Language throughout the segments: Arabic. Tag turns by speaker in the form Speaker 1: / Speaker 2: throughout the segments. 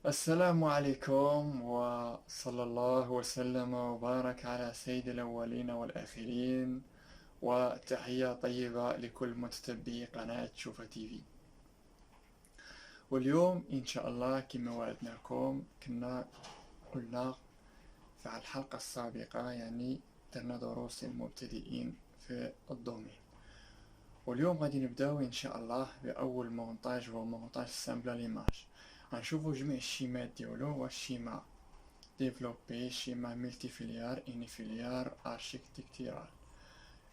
Speaker 1: السلام عليكم وصلى الله وسلم وبارك على سيد الأولين والآخرين، وتحية طيبة لكل متتبعي قناة شوفة تي في. واليوم إن شاء الله كما وعدناكم كنا قلنا في الحلقة السابقة، يعني درنا دروس المبتدئين في الدومين. واليوم غادي نبداو إن شاء الله بأول مونتاج، هو مونتاج سامبل ليماج. غنشوفو جميع الشيمات ديالو، واش شيما ديفلوبي، شيما ملتي فيليار، اني فيليار، ارشيكتيكتيرال.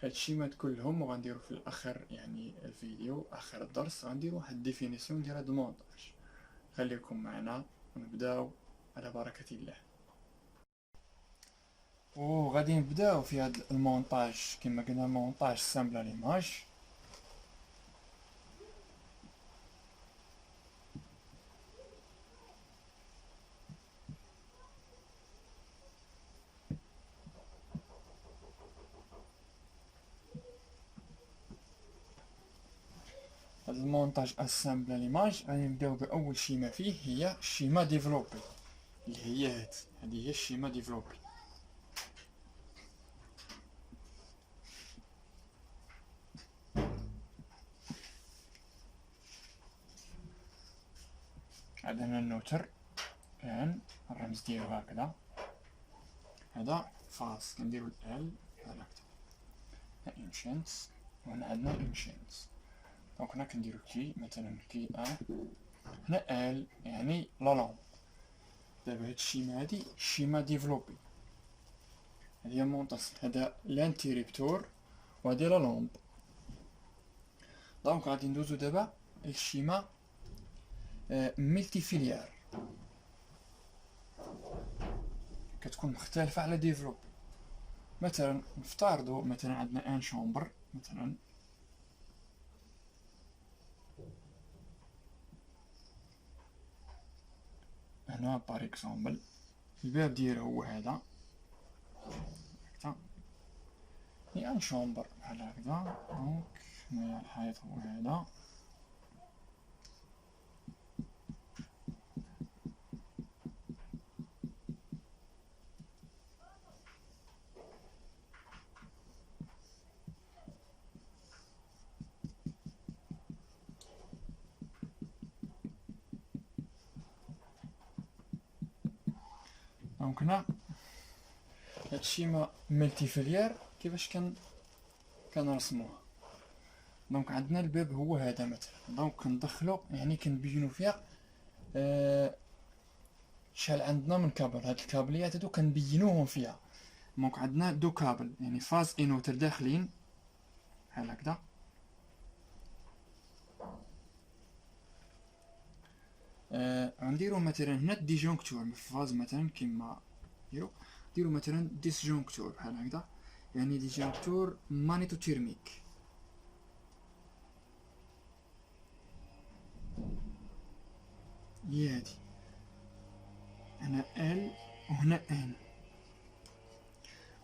Speaker 1: هاد الشيمات كلهم وغنديرو في الاخر، يعني الفيديو اخر الدرس غنديرو واحد ديفينيسيون ديال هاد المونتاج. خليكم معنا ونبداو على بركة الله. وغادي نبداو في هاد المونتاج كما قلنا، مونتاج سامبل ليماج. هاد المونتاج اسامبل ليماج غادي نبداو باول شيما فيه، هي الشيما ديفلوبي، اللي هي هادي هي الشيما ديفلوبي. عندنا النوتر، ان الرمز ديالو هكذا، هذا فاز كنديرو ال بحال هكذا، انشنس. وهنا عندنا انشنس، دونك هنا كنديرو كي مثلا كي ان، هنا ال يعني لا لامب. دابا هاد الشيما هادي شيما ديفلوبي، هادي هي مونطاس، هذا لانتيريبتور وهادي لا لامب. دونك غادي ندوزو دابا الشيما ملتي فيليار، كتكون مختلفة على ديفلوبي. مثلا نفترضوا مثلا عندنا ان شومبر، مثلا هنا بار اكزومبل الباب ديالو هو هذا هكذا، ان شومبر بحال هكذا. دونك هنايا الحيط هو هذا. دونك هنا هادشي ما ملتيفيليار كيفاش كنرسموها. دونك عندنا الباب هو هذا مثلا، دونك كندخلو يعني كنبينو فيها شحال عندنا من كابل. هاد الكابليات هادو كنبينوهم فيها. دونك عندنا دو كابل يعني فاز انوتر داخلين بحال هكذا. غنديرو مثلا هنا ديجونكتور في فاز مثلا كيما ديرو مثلا ديسجونكتور بحال هكذا، يعني ديجونكتور مانيتوتيرميك. هي هادي، هنا ال وهنا ان.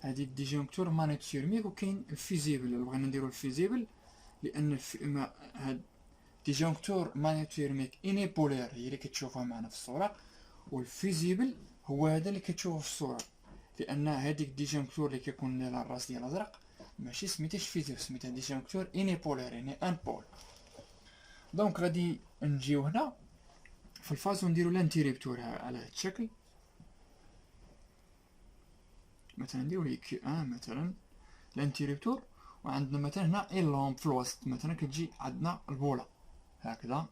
Speaker 1: هادي الديجونكتور مانيتوتيرميك. وكاين الفيزيبل، لو بغينا نديرو الفيزيبل، لان هاد ديجونكتور مانيتوتيرميك اني بولير هي اللي كتشوفها معنا في الصورة، والفيزيبل هو هذا اللي كتشوفه في الصورة. لان هذيك الديجونكتور اللي كيكون لها الراس ديال الازرق ماشي سميتهاش فيزيبل، سميتها ديجونكتور اني بولير يعني ان بول. دونك غادي نجيو هنا في الفاز ونديرو لانتيريبتور على هذا الشكل. مثلا نديرو ليه كي ان مثلا لانتيريبتور، وعندنا مثلا هنا اي لامب في الوسط، مثلا كتجي عندنا البوله هكذا.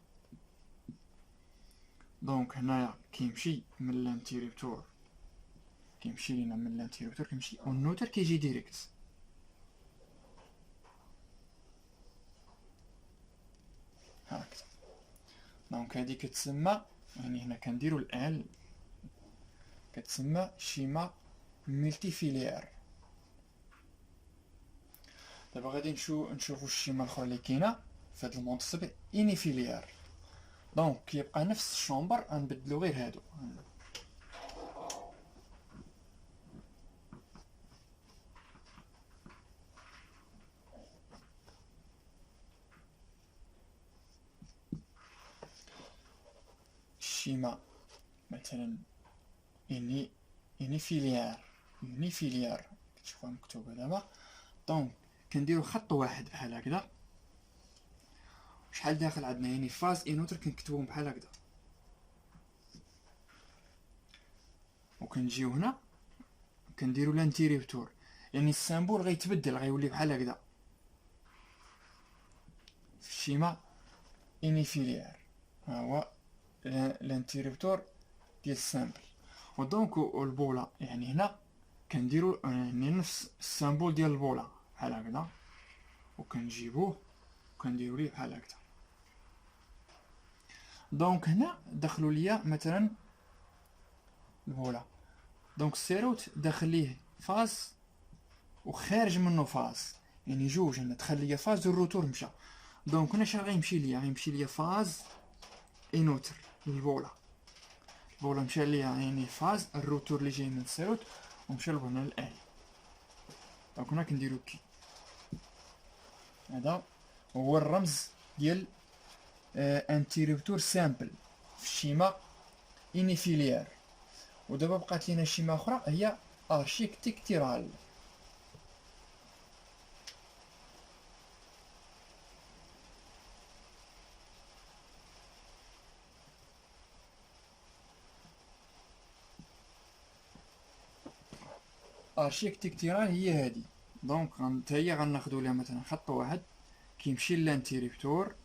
Speaker 1: دونك هنايا كيمشي من لانتيريبتور، كيمشي لينا من لانتيريبتور كيمشي، والنوتر كيجي ديريكت هكذا. دونك هادي كتسمى، يعني هنا كنديرو ال كتسمى شيما ملتي فيليير. دابا غادي نشوفو الشيما الاخرى اللي كاينه في هاد المونتصب اني فيليير. دونك كيبقى نفس الشومبر، غنبدلو غير هادو. الشيما مثلا اني فيليار كتشوفها مكتوبة دابا. دونك كنديرو خط واحد بحال هكذا. شحال داخل عندنا يعني فاز انوتر كنكتبوهم بحال هكذا، وكنجيو هنا كنديرو لانتيريبتور، يعني السامبول غيتبدل غيولي بحال هكذا في الشيما انيفيليار. ها هو لانتيريبتور ديال السامبل. ودونك البولا يعني هنا كنديرو يعني نفس السامبول ديال البولا بحال هكذا، وكنجيبوه وكنديرو ليه بحال هكذا. دونك هنا دخلوا ليا مثلا البولا، دونك السيروت داخل ليه فاز وخارج منه فاز، يعني جوج. هنا دخل ليا فاز والروتور مشى. دونك هنا شنو غيمشي ليا فاز انوتر للبولا. البولا مشى ليا يعني فاز الروتور اللي جاي من السيروت ومشى لهنا للآلي. دونك هنا كنديرو كي. هذا هو الرمز ديال انتيريبتور سامبل في الشيما انيفيليار. ودابا بقات لينا شيما اخرى هي ارشيكتيكتيرال. ارشيكتيكتيرال هي هادي. دونك حتى هي غناخدو ليها مثلا خط واحد كيمشي للانتيريبتور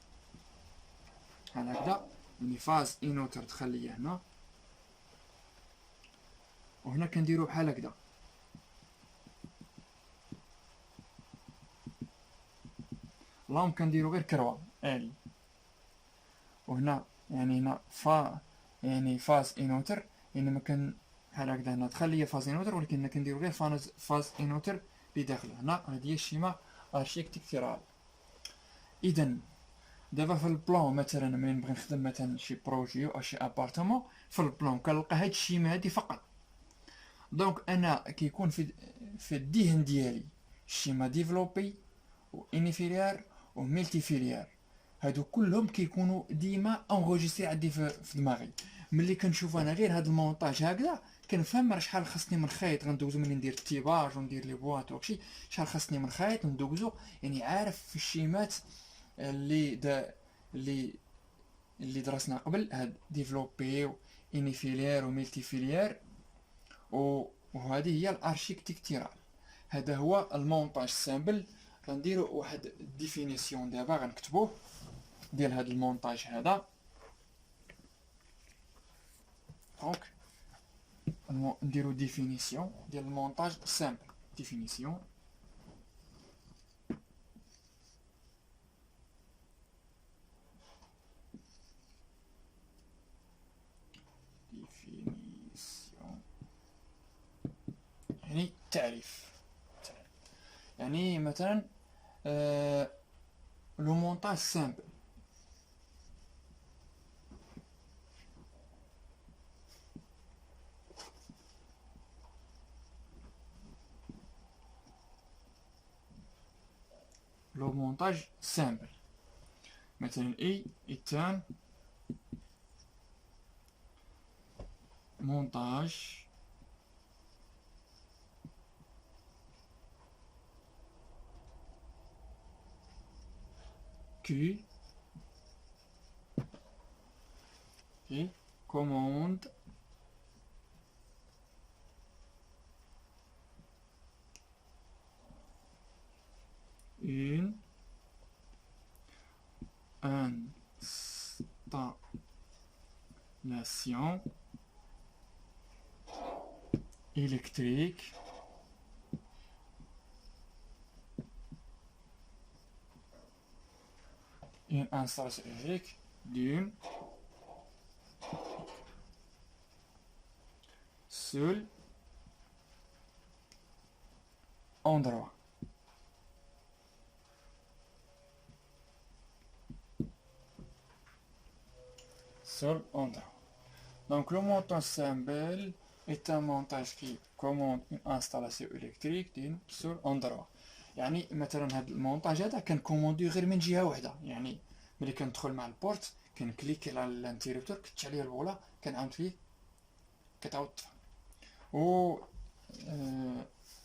Speaker 1: بحال هكذا، يعني فاز انوتر دخل ليا هنا، وهنا كنديرو بحال هكذا. اللهم كنديرو غير كروه الي. وهنا يعني هنا يعني فاز انوتر، يعني ما كان بحال هكذا. هنا دخل ليا فاز انوتر، ولكن هنا كنديرو غير فاز انوتر اللي داخل هنا. هادي هي الشيما ارشيكتيكتيرال. اذا دابا في البلان مثلا ملي نبغي نخدم مثلا شي بروجي او شي ابارتمون، في البلان كنلقى هاد الشيما هادي فقط. دونك انا كيكون في الذهن ديالي الشيما ديفلوبي و انيفيليار و ملتيفيليار، هادو كلهم كيكونوا ديما انغوجيستري عندي في دماغي. ملي كنشوف انا غير هاد المونطاج هكذا كنفهم راه شحال خصني من خيط غندوزو ملي ندير التيباج وندير لي بواط وداكشي، شحال خصني من خيط ندوزو. يعني عارف في الشيمات اللي اللي درسنا قبل، هاد ديفلوبي و انيفيليار و ملتيفيليار. وهذه هي الارشيكتيكتيرال. هذا هو المونتاج سامبل. غنديرو واحد ديفينيسيون دابا غنكتبوه ديال هذا المونتاج هذا. دونك نديرو ديفينيسيون ديال المونتاج سامبل. ديفينيسيون يعني تعريف. يعني مثلا لو مونتاج سامبل لو مونتاج سامبل مثلا إتان مونتاج qui commande une installation électrique une installation électrique d'une seul endroit. Seul endroit. Donc le montage simple est un montage qui commande une installation électrique d'un seul endroit. يعني مثلا هذا المونتاج هذا كنكومونديو غير من جهه واحده. يعني ملي كندخل مع البورت كنكليكي على الانتيريبتور كتش عليه البولا كنعاود فيه كتعاود تفهم. و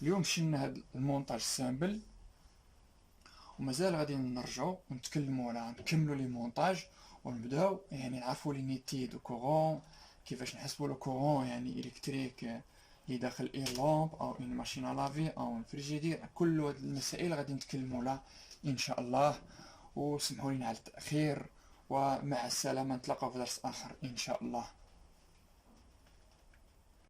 Speaker 1: اليوم شلنا هاد المونتاج سامبل، ومازال غادي نرجعو ونتكلمو على نكملو لي مونتاج، ونبداو يعني نعرفو لي نيتي دو كورون، كيفاش نحسبو لو كورون يعني الكتريك اللي داخل اي لامب او اون ماشين ا لافي او ان فريجيدير. كل هاد المسائل غادي نتكلمو عليها ان شاء الله. وسمحوا لي على التاخير، ومع السلامه، نتلاقاو في درس اخر ان شاء الله.